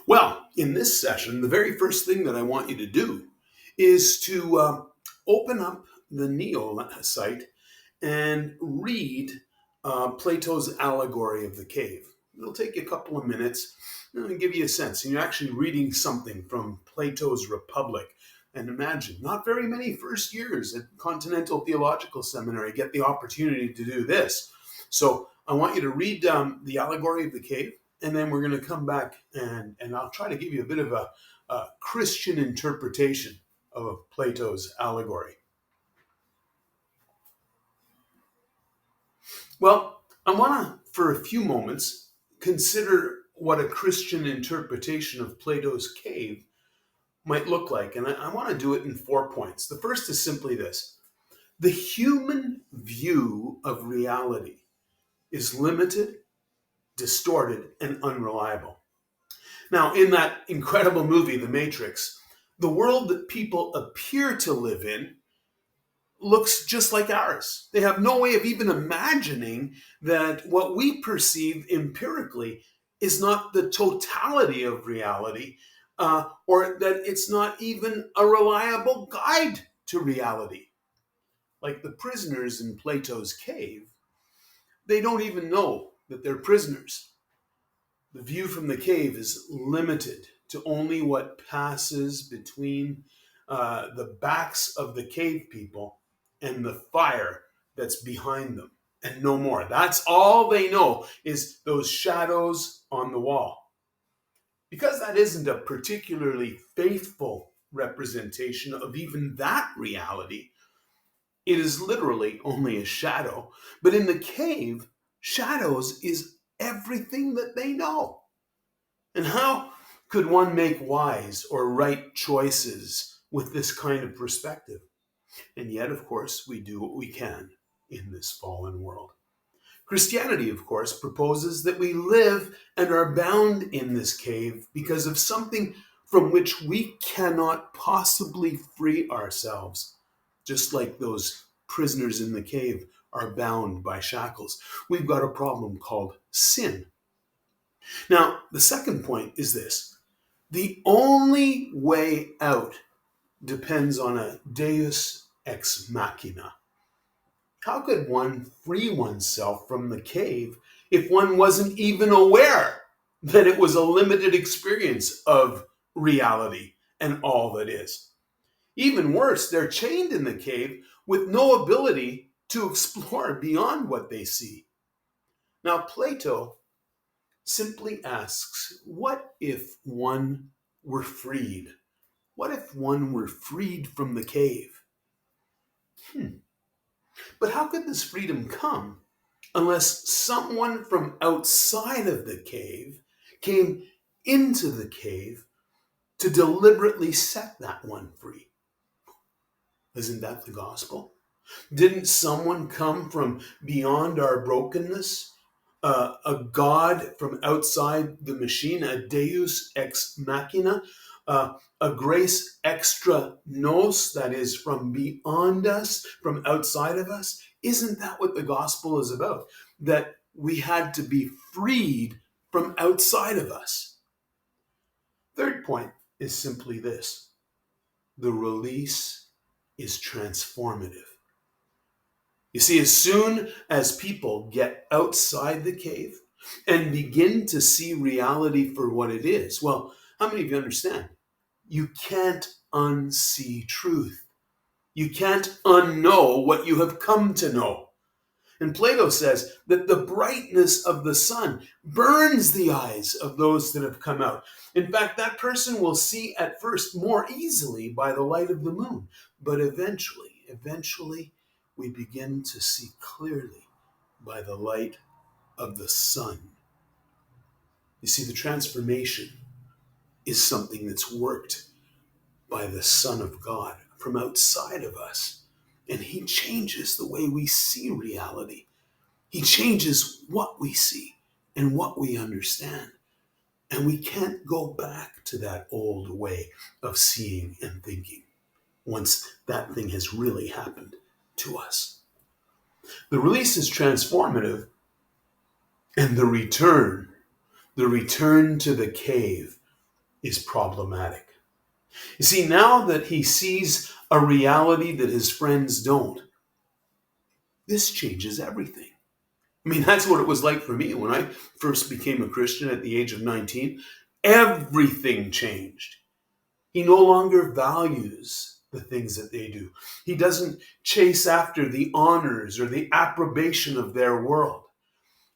Well, in this session, the very first thing that I want you to do is to open up the Neo site and read Plato's allegory of the cave. It'll take you a couple of minutes and give you a sense. And you're actually reading something from Plato's Republic. And imagine, not very many first years at Continental Theological Seminary get the opportunity to do this. So I want you to read the allegory of the cave, and then we're going to come back and I'll try to give you a bit of a Christian interpretation of Plato's allegory. Well, I want to, for a few moments, consider what a Christian interpretation of Plato's cave might look like. And I want to do it in 4 points. The first is simply this: the human view of reality is limited, distorted, and unreliable. Now, in that incredible movie, The Matrix, the world that people appear to live in looks just like ours. They have no way of even imagining that what we perceive empirically is not the totality of reality, or that it's not even a reliable guide to reality. Like the prisoners in Plato's cave, they don't even know that they're prisoners. The view from the cave is limited to only what passes between the backs of the cave people and the fire that's behind them, and no more. That's all they know, is those shadows on the wall. Because that isn't a particularly faithful representation of even that reality, it is literally only a shadow. But in the cave, shadows is everything that they know. And how could one make wise or right choices with this kind of perspective? And yet, of course, we do what we can in this fallen world. Christianity, of course, proposes that we live and are bound in this cave because of something from which we cannot possibly free ourselves, just like those prisoners in the cave are bound by shackles. We've got a problem called sin. Now, the second point is this: the only way out depends on a deus ex machina. How could one free oneself from the cave if one wasn't even aware that it was a limited experience of reality and all that is? Even worse, they're chained in the cave with no ability to explore beyond what they see. Now, Plato simply asks, what if one were freed? What if one were freed from the cave? But how could this freedom come unless someone from outside of the cave came into the cave to deliberately set that one free? Isn't that the gospel? Didn't someone come from beyond our brokenness? A God from outside the machine, a deus ex machina, a grace extra nos, that is from beyond us, from outside of us? Isn't that what the gospel is about? That we had to be freed from outside of us. Third point is simply this: the release is transformative. You see, as soon as people get outside the cave and begin to see reality for what it is, well, how many of you understand? You can't unsee truth. You can't unknow what you have come to know. And Plato says that the brightness of the sun burns the eyes of those that have come out. In fact, that person will see at first more easily by the light of the moon, but eventually, we begin to see clearly by the light of the sun. You see, the transformation is something that's worked by the Son of God from outside of us. And he changes the way we see reality. He changes what we see and what we understand. And we can't go back to that old way of seeing and thinking once that thing has really happened to us. The release is transformative, and the return to the cave is problematic. You see, now that he sees a reality that his friends don't, this changes everything. I mean, that's what it was like for me when I first became a Christian at the age of 19. Everything changed. He no longer values the things that they do. He doesn't chase after the honors or the approbation of their world.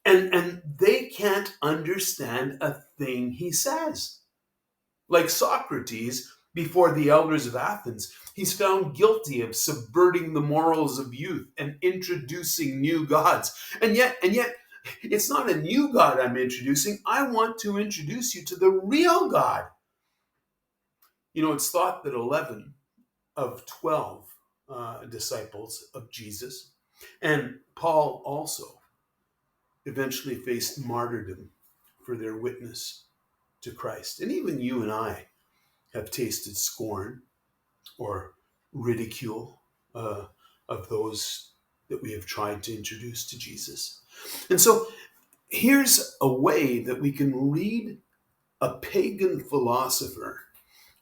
And they can't understand a thing he says. Like Socrates, before the elders of Athens, he's found guilty of subverting the morals of youth and introducing new gods. And yet, it's not a new God I'm introducing. I want to introduce you to the real God. You know, it's thought that 11 of 12 disciples of Jesus, and Paul also, eventually faced martyrdom for their witness to Christ. And even you and I have tasted scorn or ridicule of those that we have tried to introduce to Jesus. And so here's a way that we can read a pagan philosopher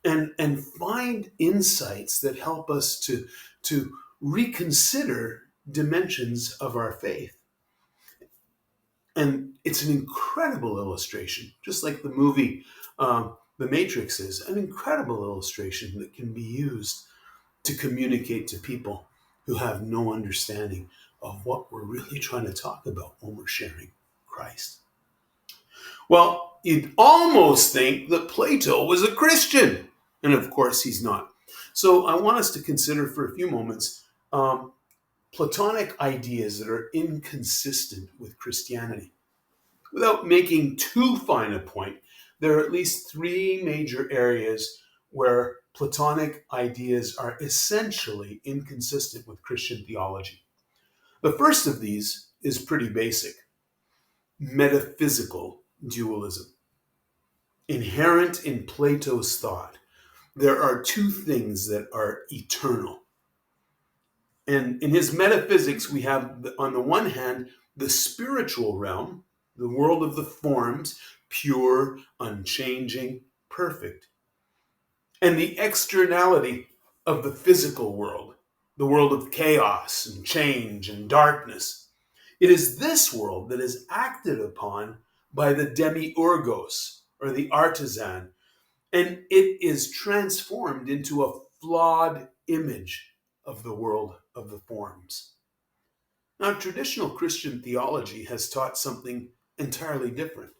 and find insights that help us to reconsider dimensions of our faith. And it's an incredible illustration, just like the movie The Matrix is, an incredible illustration that can be used to communicate to people who have no understanding of what we're really trying to talk about when we're sharing Christ. Well, you'd almost think that Plato was a Christian, and of course he's not. So I want us to consider for a few moments Platonic ideas that are inconsistent with Christianity. Without making too fine a point, there are at least three major areas where Platonic ideas are essentially inconsistent with Christian theology. The first of these is pretty basic: metaphysical dualism. Inherent in Plato's thought, there are two things that are eternal. And in his metaphysics, we have, on the one hand, the spiritual realm, the world of the forms, pure, unchanging, perfect. And the externality of the physical world, the world of chaos and change and darkness. It is this world that is acted upon by the demiurgos, or the artisan, and it is transformed into a flawed image of the world of the forms. Now, traditional Christian theology has taught something entirely different: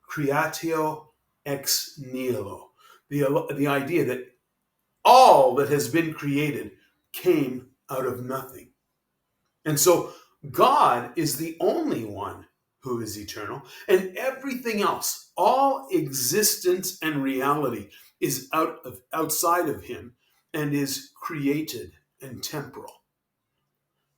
creatio ex nihilo, the idea that all that has been created came out of nothing. And so God is the only one who is eternal, and everything else, all existence and reality, is outside of him and is created and temporal.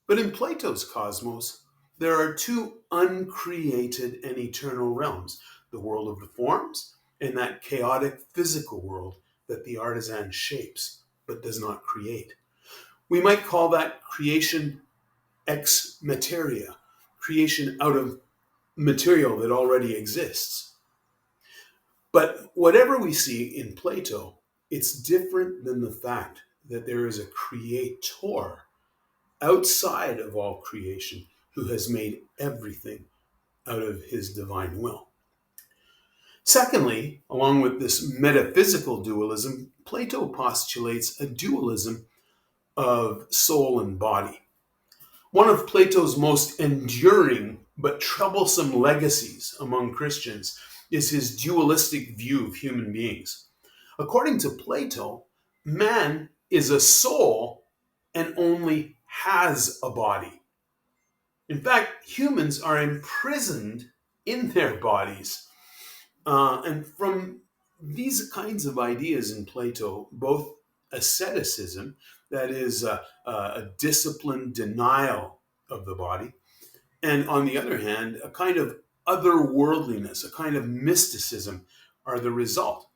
But in Plato's cosmos, there are two uncreated and eternal realms: the world of the forms and that chaotic physical world that the artisan shapes but does not create. We might call that creation ex materia, creation out of material that already exists. But whatever we see in Plato, it's different than the fact that there is a creator outside of all creation who has made everything out of his divine will. Secondly, along with this metaphysical dualism, Plato postulates a dualism of soul and body. One of Plato's most enduring but troublesome legacies among Christians is his dualistic view of human beings. According to Plato, man is a soul and only has a body. In fact, humans are imprisoned in their bodies. And from these kinds of ideas in Plato, both asceticism, that is a disciplined denial of the body, and on the other hand, a kind of otherworldliness, a kind of mysticism, are the result.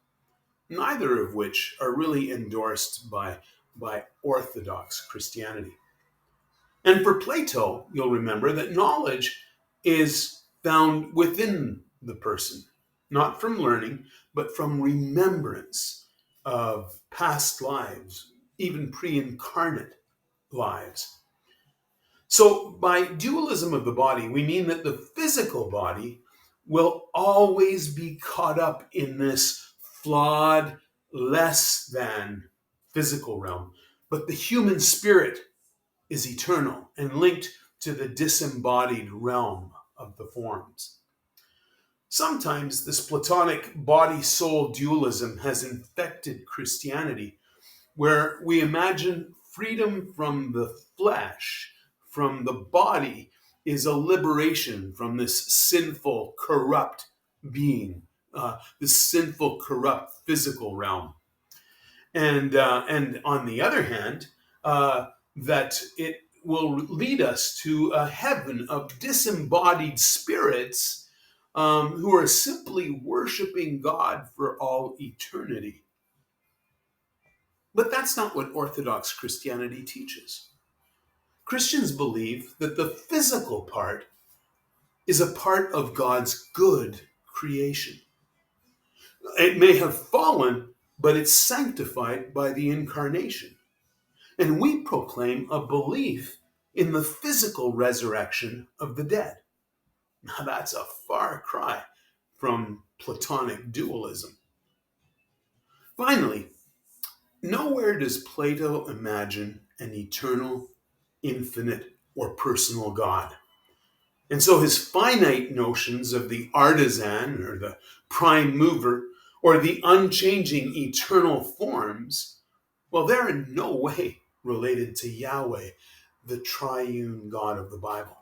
Neither of which are really endorsed by Orthodox Christianity. And for Plato, you'll remember that knowledge is found within the person. not from learning, but from remembrance of past lives, even pre-incarnate lives. So by dualism of the body, we mean that the physical body will always be caught up in this flawed, less than physical realm. But the human spirit is eternal and linked to the disembodied realm of the forms. Sometimes this Platonic body-soul dualism has infected Christianity, where we imagine freedom from the flesh, from the body, is a liberation from this sinful, corrupt being, this sinful, corrupt physical realm. And on the other hand, that it will lead us to a heaven of disembodied spirits who are simply worshiping God for all eternity. But that's not what Orthodox Christianity teaches. Christians believe that the physical part is a part of God's good creation. It may have fallen, but it's sanctified by the incarnation. And we proclaim a belief in the physical resurrection of the dead. Now that's a far cry from Platonic dualism. Finally, nowhere does Plato imagine an eternal, infinite, or personal God. And so his finite notions of the artisan or the prime mover or the unchanging eternal forms, well, they're in no way related to Yahweh, the triune God of the Bible.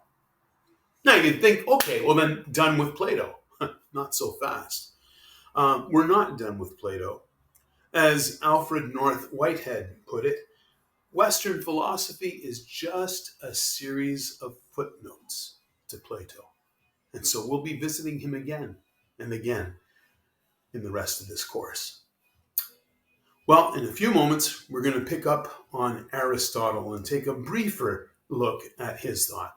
Now you'd think, okay, well then done with Plato. Not so fast. We're not done with Plato. As Alfred North Whitehead put it, Western philosophy is just a series of footnotes to Plato. And so we'll be visiting him again and again in the rest of this course. Well, in a few moments, we're going to pick up on Aristotle and take a briefer look at his thought.